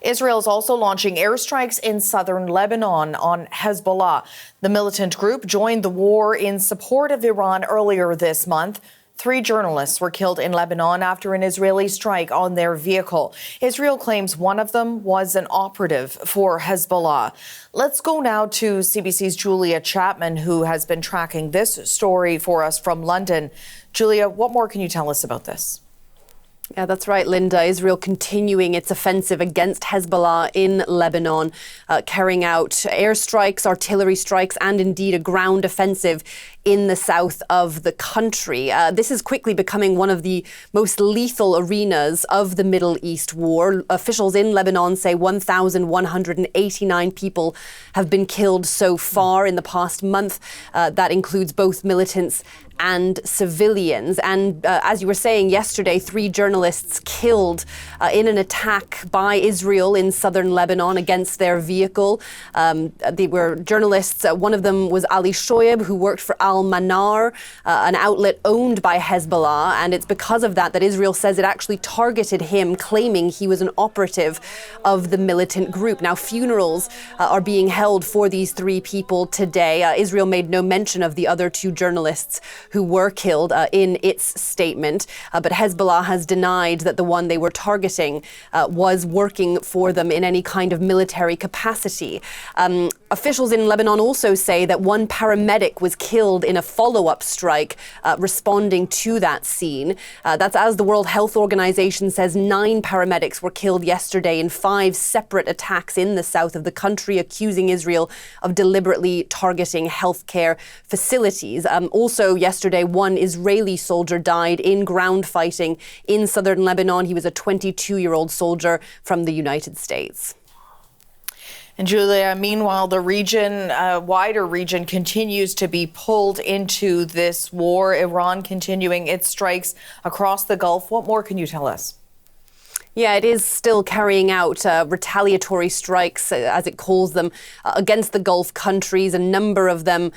Israel is also launching airstrikes in southern Lebanon on Hezbollah. The militant group joined the war in support of Iran earlier this month. 3 journalists were killed in Lebanon after an Israeli strike on their vehicle. Israel claims one of them was an operative for Hezbollah. Let's go now to CBC's Julia Chapman, who has been tracking this story for us from London. Julia, what more can you tell us about this? Yeah, that's right, Linda. Israel continuing its offensive against Hezbollah in Lebanon, carrying out airstrikes, artillery strikes, and indeed a ground offensive in the south of the country. This is quickly becoming one of the most lethal arenas of the Middle East war. Officials in Lebanon say 1,189 people have been killed so far in the past month. That includes both militants and civilians. And as you were saying yesterday, 3 journalists killed in an attack by Israel in southern Lebanon against their vehicle. They were journalists. One of them was Ali Shoaib, who worked for Al-Manar, an outlet owned by Hezbollah. And it's because of that that Israel says it actually targeted him, claiming he was an operative of the militant group. Now, funerals are being held for these 3 people today. Israel made no mention of the other 2 journalists who were killed in its statement. But Hezbollah has denied that the one they were targeting was working for them in any kind of military capacity. Officials in Lebanon also say that 1 paramedic was killed in a follow-up strike responding to that scene. That's as the World Health Organization says 9 paramedics were killed yesterday in 5 separate attacks in the south of the country, accusing Israel of deliberately targeting healthcare facilities. Also yesterday, 1 Israeli soldier died in ground fighting in southern Lebanon. He was a 22-year-old soldier from the United States. And Julia, meanwhile, the region, wider region, continues to be pulled into this war. Iran continuing its strikes across the Gulf. What more can you tell us? Yeah, it is still carrying out retaliatory strikes, as it calls them, against the Gulf countries, a number of them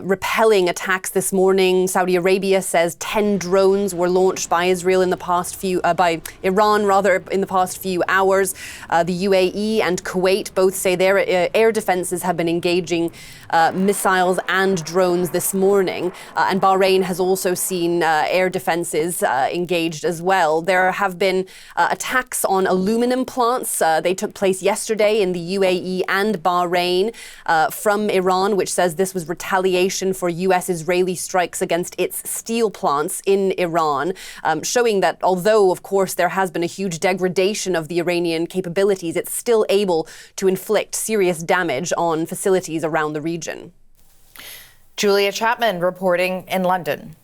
repelling attacks this morning. Saudi Arabia says 10 drones were launched by Israel in the past by Iran in the past few hours. The UAE and Kuwait both say their air defenses have been engaging missiles and drones this morning. And Bahrain has also seen air defenses engaged as well. There have been attacks on aluminum plants. They took place yesterday in the UAE and Bahrain from Iran, which says this was retaliation for US-Israeli strikes against its steel plants in Iran, showing that although, of course, there has been a huge degradation of the Iranian capabilities, it's still able to inflict serious damage on facilities around the region. Julia Chapman reporting in London.